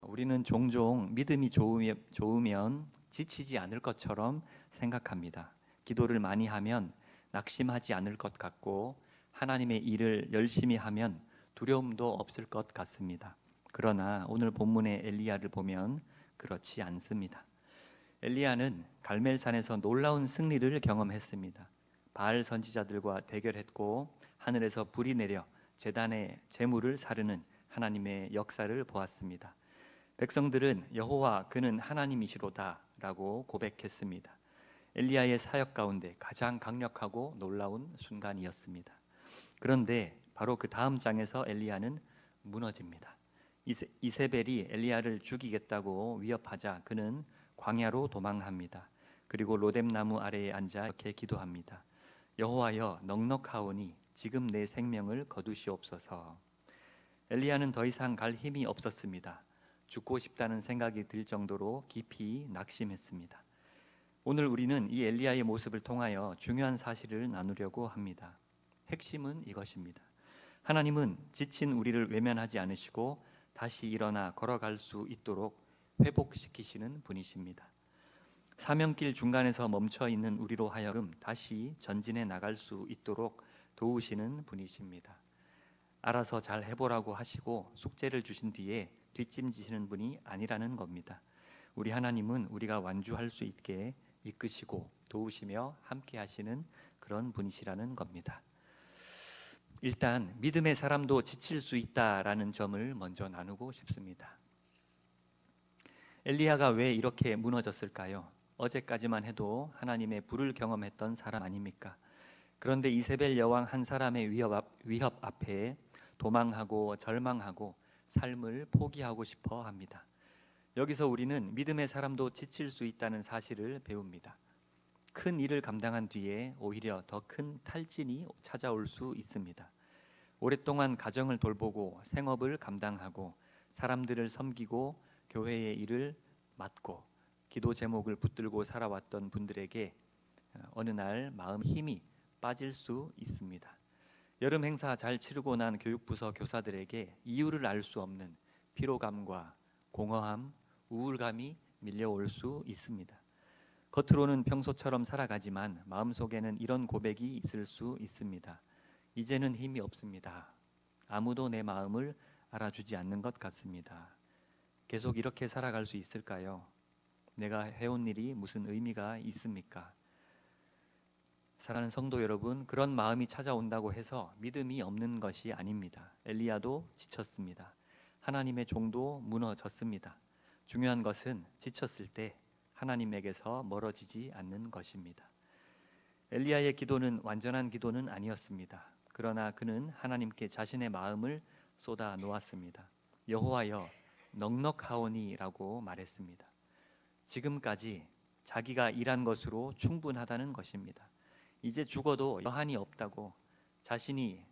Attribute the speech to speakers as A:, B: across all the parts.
A: 우리는 종종 믿음이 좋으면 지치지 않을 것처럼 생각합니다. 기도를 많이 하면 낙심하지 않을 것 같고 하나님의 일을 열심히 하면 두려움도 없을 것 같습니다. 그러나 오늘 본문의 엘리야를 보면 그렇지 않습니다. 엘리야는 갈멜산에서 놀라운 승리를 경험했습니다. 바알 선지자들과 대결했고 하늘에서 불이 내려 제단의 제물을 사르는 하나님의 역사를 보았습니다. 백성들은 여호와 그는 하나님이시로다라고 고백했습니다. 엘리야의 사역 가운데 가장 강력하고 놀라운 순간이었습니다. 그런데 바로 그 다음 장에서 엘리야는 무너집니다. 이세벨이 엘리야를 죽이겠다고 위협하자 그는 광야로 도망합니다. 그리고 로뎀나무 아래에 앉아 이렇게 기도합니다. 여호와여 넉넉하오니 지금 내 생명을 거두시옵소서. 엘리야는 더 이상 갈 힘이 없었습니다. 죽고 싶다는 생각이 들 정도로 깊이 낙심했습니다. 오늘 우리는 이 엘리야의 모습을 통하여 중요한 사실을 나누려고 합니다. 핵심은 이것입니다. 하나님은 지친 우리를 외면하지 않으시고 다시 일어나 걸어갈 수 있도록 회복시키시는 분이십니다. 사명길 중간에서 멈춰 있는 우리로 하여금 다시 전진해 나갈 수 있도록 도우시는 분이십니다. 알아서 잘 해보라고 하시고 숙제를 주신 뒤에 뒷짐지시는 분이 아니라는 겁니다. 우리 하나님은 우리가 완주할 수 있게 이끄시고 도우시며 함께 하시는 그런 분이시라는 겁니다. 일단 믿음의 사람도 지칠 수 있다라는 점을 먼저 나누고 싶습니다. 엘리야가 왜 이렇게 무너졌을까요? 어제까지만 해도 하나님의 불을 경험했던 사람 아닙니까? 그런데 이세벨 여왕 한 사람의 위협 앞에 도망하고 절망하고 삶을 포기하고 싶어 합니다. 여기서 우리는 믿음의 사람도 지칠 수 있다는 사실을 배웁니다. 큰 일을 감당한 뒤에 오히려 더 큰 탈진이 찾아올 수 있습니다. 오랫동안 가정을 돌보고 생업을 감당하고 사람들을 섬기고 교회의 일을 맡고 기도 제목을 붙들고 살아왔던 분들에게 어느 날 마음 힘이 빠질 수 있습니다. 여름 행사 잘 치르고 난 교육부서 교사들에게 이유를 알 수 없는 피로감과 공허함, 우울감이 밀려올 수 있습니다. 겉으로는 평소처럼 살아가지만 마음속에는 이런 고백이 있을 수 있습니다. 이제는 힘이 없습니다. 아무도 내 마음을 알아주지 않는 것 같습니다. 계속 이렇게 살아갈 수 있을까요? 내가 해온 일이 무슨 의미가 있습니까? 사랑하는 성도 여러분, 그런 마음이 찾아온다고 해서 믿음이 없는 것이 아닙니다. 엘리야도 지쳤습니다. 하나님의 종도 무너졌습니다. 중요한 것은 지쳤을 때 하나님에게서 멀어지지 않는 것입니다. 엘리야의 기도는 완전한 기도는 아니었습니다. 그러나 그는 하나님께 자신의 마음을 쏟아 놓았습니다. 여호와여 넉넉하오니라고 말했습니다. 지금까지 자기가 일한 것으로 충분하다는 것입니다. 이제 죽어도 여한이 없다고 자신의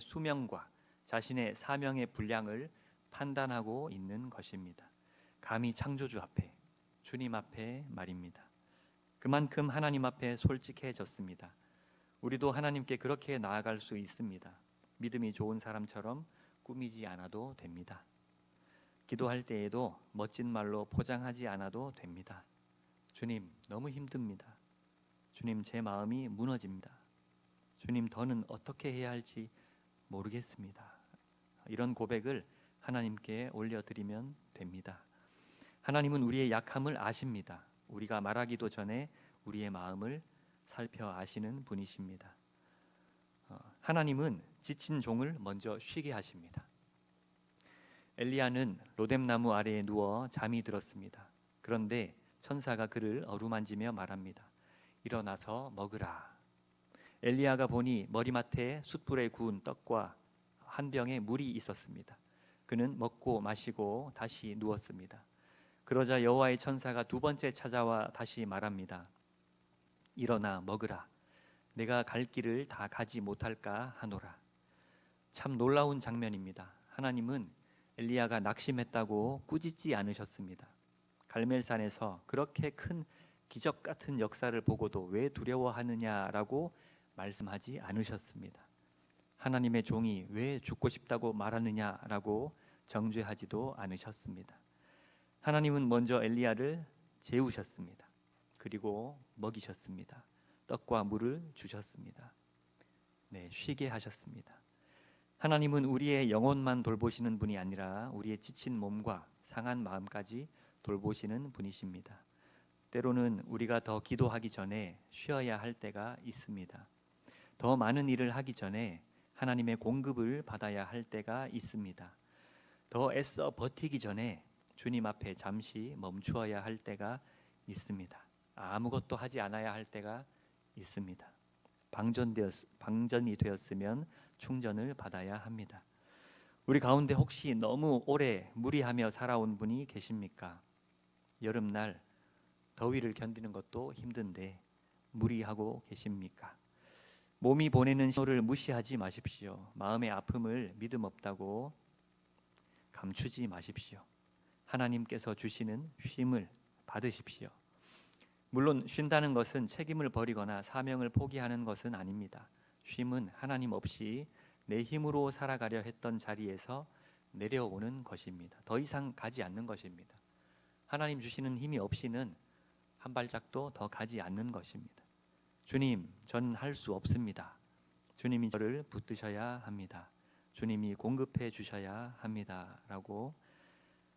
A: 수명과 자신의 사명의 분량을 판단하고 있는 것입니다. 감히 창조주 앞에, 주님 앞에 말입니다. 그만큼 하나님 앞에 솔직해졌습니다. 우리도 하나님께 그렇게 나아갈 수 있습니다. 믿음이 좋은 사람처럼 꾸미지 않아도 됩니다. 기도할 때에도 멋진 말로 포장하지 않아도 됩니다. 주님, 너무 힘듭니다. 주님, 제 마음이 무너집니다. 주님, 더는 어떻게 해야 할지 모르겠습니다. 이런 고백을 하나님께 올려드리면 됩니다. 하나님은 우리의 약함을 아십니다. 우리가 말하기도 전에 우리의 마음을 살펴 아시는 분이십니다. 하나님은 지친 종을 먼저 쉬게 하십니다. 엘리야는 로뎀나무 아래에 누워 잠이 들었습니다. 그런데 천사가 그를 어루만지며 말합니다. 일어나서 먹으라. 엘리야가 보니 머리맡에 숯불에 구운 떡과 한 병에 물이 있었습니다. 그는 먹고 마시고 다시 누웠습니다. 그러자 여호와의 천사가 두 번째 찾아와 다시 말합니다. 일어나 먹으라. 내가 갈 길을 다 가지 못할까 하노라. 참 놀라운 장면입니다. 하나님은 엘리야가 낙심했다고 꾸짖지 않으셨습니다. 갈멜산에서 그렇게 큰 기적 같은 역사를 보고도 왜 두려워하느냐라고 말씀하지 않으셨습니다. 하나님의 종이 왜 죽고 싶다고 말하느냐라고 정죄하지도 않으셨습니다. 하나님은 먼저 엘리야를 재우셨습니다. 그리고 먹이셨습니다. 떡과 물을 주셨습니다. 네, 쉬게 하셨습니다. 하나님은 우리의 영혼만 돌보시는 분이 아니라 우리의 지친 몸과 상한 마음까지 돌보시는 분이십니다. 때로는 우리가 더 기도하기 전에 쉬어야 할 때가 있습니다. 더 많은 일을 하기 전에 하나님의 공급을 받아야 할 때가 있습니다. 더 애써 버티기 전에 주님 앞에 잠시 멈추어야 할 때가 있습니다. 아무것도 하지 않아야 할 때가 있습니다. 방전이 되었으면 충전을 받아야 합니다. 우리 가운데 혹시 너무 오래 무리하며 살아온 분이 계십니까? 여름날 더위를 견디는 것도 힘든데 무리하고 계십니까? 몸이 보내는 신호를 무시하지 마십시오. 마음의 아픔을 믿음 없다고 감추지 마십시오. 하나님께서 주시는 쉼을 받으십시오. 물론 쉰다는 것은 책임을 버리거나 사명을 포기하는 것은 아닙니다. 쉼은 하나님 없이 내 힘으로 살아가려 했던 자리에서 내려오는 것입니다. 더 이상 가지 않는 것입니다. 하나님 주시는 힘이 없이는 한 발짝도 더 가지 않는 것입니다. 주님, 저는 할 수 없습니다. 주님이 저를 붙드셔야 합니다. 주님이 공급해 주셔야 합니다. 라고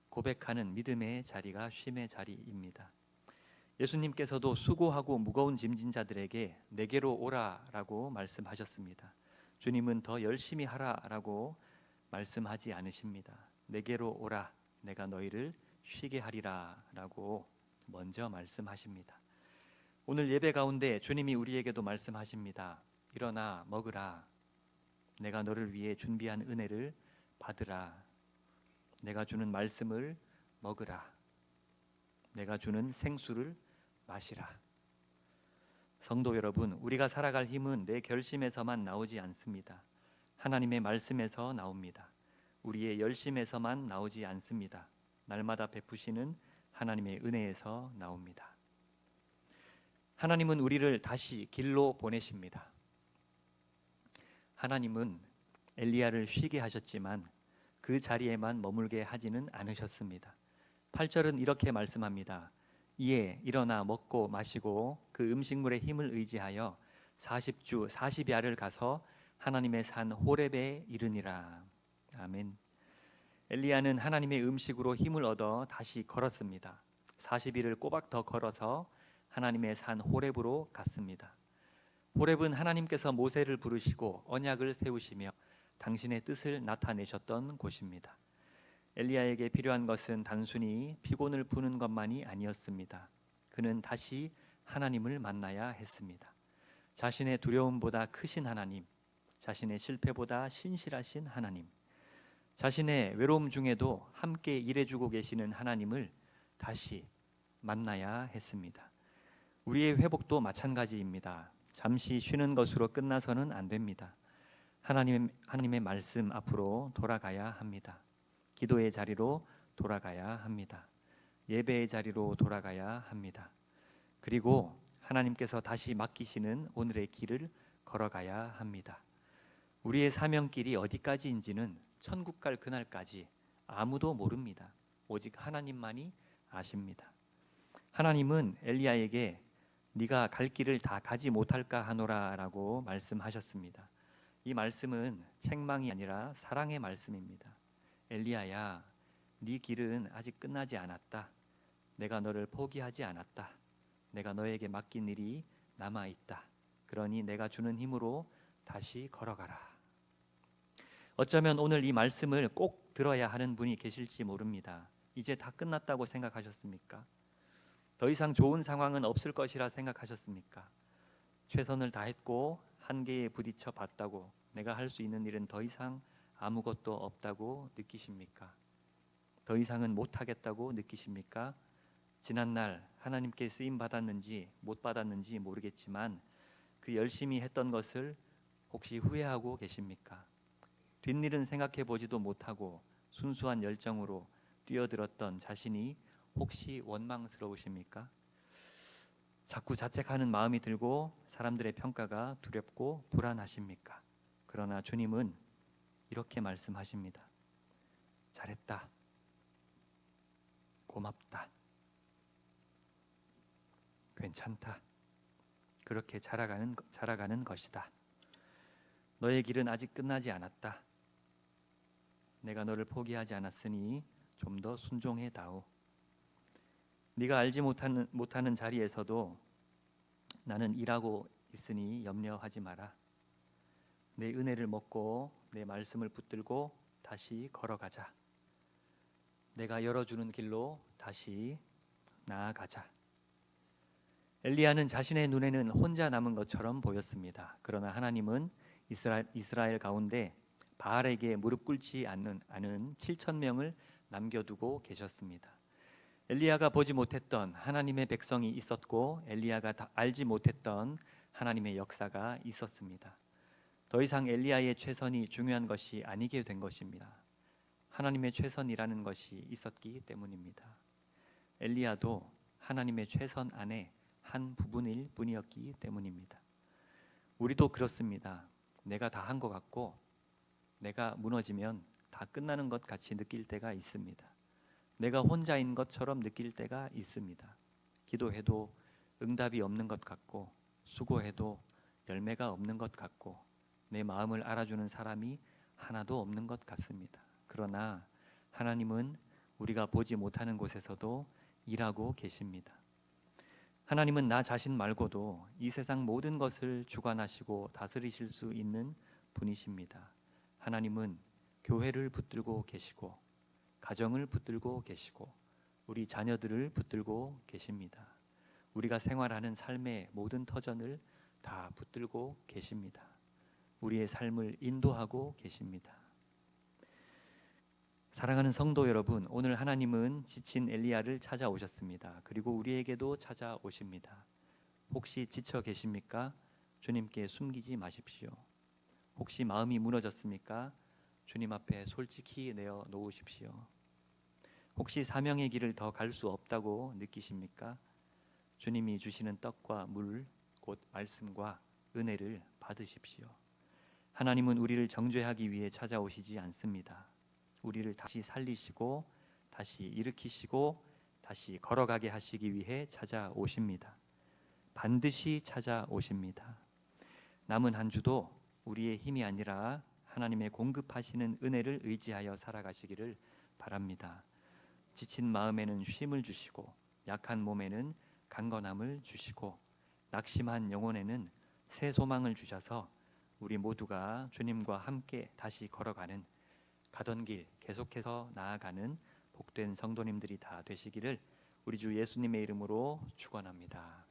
A: 고백하는 믿음의 자리가 쉼의 자리입니다. 예수님께서도 수고하고 무거운 짐진 자들에게 내게로 오라라고 말씀하셨습니다. 주님은 더 열심히 하라라고 말씀하지 않으십니다. 내게로 오라, 내가 너희를 쉬게 하리라라고 먼저 말씀하십니다. 오늘 예배 가운데 주님이 우리에게도 말씀하십니다. 일어나 먹으라. 내가 너를 위해 준비한 은혜를 받으라. 내가 주는 말씀을 먹으라. 내가 주는 생수를 마시라. 성도 여러분, 우리가 살아갈 힘은 내 결심에서만 나오지 않습니다. 하나님의 말씀에서 나옵니다. 우리의 열심에서만 나오지 않습니다. 날마다 베푸시는 하나님의 은혜에서 나옵니다. 하나님은 우리를 다시 길로 보내십니다. 하나님은 엘리야를 쉬게 하셨지만 그 자리에만 머물게 하지는 않으셨습니다. 8절은 이렇게 말씀합니다. 이에 일어나 먹고 마시고 그 음식물의 힘을 의지하여 40주 40야를 가서 하나님의 산 호렙에 이르니라. 아멘. 엘리야는 하나님의 음식으로 힘을 얻어 다시 걸었습니다. 40일을 꼬박 더 걸어서 하나님의 산 호렙으로 갔습니다. 호렙은 하나님께서 모세를 부르시고 언약을 세우시며 당신의 뜻을 나타내셨던 곳입니다. 엘리야에게 필요한 것은 단순히 피곤을 푸는 것만이 아니었습니다. 그는 다시 하나님을 만나야 했습니다. 자신의 두려움보다 크신 하나님, 자신의 실패보다 신실하신 하나님, 자신의 외로움 중에도 함께 일해주고 계시는 하나님을 다시 만나야 했습니다. 우리의 회복도 마찬가지입니다. 잠시 쉬는 것으로 끝나서는 안 됩니다. 하나님의 말씀 앞으로 돌아가야 합니다. 기도의 자리로 돌아가야 합니다. 예배의 자리로 돌아가야 합니다. 그리고 하나님께서 다시 맡기시는 오늘의 길을 걸어가야 합니다. 우리의 사명길이 어디까지인지는 천국 갈 그날까지 아무도 모릅니다. 오직 하나님만이 아십니다. 하나님은 엘리야에게 네가 갈 길을 다 가지 못할까 하노라라고 말씀하셨습니다. 이 말씀은 책망이 아니라 사랑의 말씀입니다. 엘리야야, 네 길은 아직 끝나지 않았다. 내가 너를 포기하지 않았다. 내가 너에게 맡긴 일이 남아 있다. 그러니 내가 주는 힘으로 다시 걸어가라. 어쩌면 오늘 이 말씀을 꼭 들어야 하는 분이 계실지 모릅니다. 이제 다 끝났다고 생각하셨습니까? 더 이상 좋은 상황은 없을 것이라 생각하셨습니까? 최선을 다했고 한계에 부딪혀 봤다고 내가 할 수 있는 일은 더 이상 아무것도 없다고 느끼십니까? 더 이상은 못하겠다고 느끼십니까? 지난날 하나님께 쓰임 받았는지 못 받았는지 모르겠지만 그 열심히 했던 것을 혹시 후회하고 계십니까? 뒷일은 생각해 보지도 못하고 순수한 열정으로 뛰어들었던 자신이 혹시 원망스러우십니까? 자꾸 자책하는 마음이 들고 사람들의 평가가 두렵고 불안하십니까? 그러나 주님은 이렇게 말씀하십니다. 잘했다, 고맙다, 괜찮다. 그렇게 자라가는 것이다. 너의 길은 아직 끝나지 않았다. 내가 너를 포기하지 않았으니 좀 더 순종해 다오. 네가 알지 못하는 자리에서도 나는 일하고 있으니 염려하지 마라. 내 은혜를 먹고 내 말씀을 붙들고 다시 걸어가자. 내가 열어주는 길로 다시 나아가자. 엘리야는 자신의 눈에는 혼자 남은 것처럼 보였습니다. 그러나 하나님은 이스라엘 가운데 바알에게 무릎 꿇지 않은 7천 명을 남겨두고 계셨습니다. 엘리야가 보지 못했던 하나님의 백성이 있었고 엘리야가 다 알지 못했던 하나님의 역사가 있었습니다. 더 이상 엘리야의 최선이 중요한 것이 아니게 된 것입니다. 하나님의 최선이라는 것이 있었기 때문입니다. 엘리야도 하나님의 최선 안에 한 부분일 뿐이었기 때문입니다. 우리도 그렇습니다. 내가 다 한 것 같고 내가 무너지면 다 끝나는 것 같이 느낄 때가 있습니다. 내가 혼자인 것처럼 느낄 때가 있습니다. 기도해도 응답이 없는 것 같고 수고해도 열매가 없는 것 같고 내 마음을 알아주는 사람이 하나도 없는 것 같습니다. 그러나 하나님은 우리가 보지 못하는 곳에서도 일하고 계십니다. 하나님은 나 자신 말고도 이 세상 모든 것을 주관하시고 다스리실 수 있는 분이십니다. 하나님은 교회를 붙들고 계시고 가정을 붙들고 계시고 우리 자녀들을 붙들고 계십니다. 우리가 생활하는 삶의 모든 터전을 다 붙들고 계십니다. 우리의 삶을 인도하고 계십니다. 사랑하는 성도 여러분, 오늘 하나님은 지친 엘리야를 찾아오셨습니다. 그리고 우리에게도 찾아오십니다. 혹시 지쳐 계십니까? 주님께 숨기지 마십시오. 혹시 마음이 무너졌습니까? 주님 앞에 솔직히 내어 놓으십시오. 혹시 사명의 길을 더 갈 수 없다고 느끼십니까? 주님이 주시는 떡과 물, 곧 말씀과 은혜를 받으십시오. 하나님은 우리를 정죄하기 위해 찾아오시지 않습니다. 우리를 다시 살리시고 다시 일으키시고 다시 걸어가게 하시기 위해 찾아오십니다. 반드시 찾아오십니다. 남은 한 주도 우리의 힘이 아니라 하나님의 공급하시는 은혜를 의지하여 살아가시기를 바랍니다. 지친 마음에는 쉼을 주시고 약한 몸에는 강건함을 주시고 낙심한 영혼에는 새 소망을 주셔서 우리 모두가 주님과 함께 다시 걸어가는, 가던 길 계속해서 나아가는 복된 성도님들이 다 되시기를 우리 주 예수님의 이름으로 축원합니다.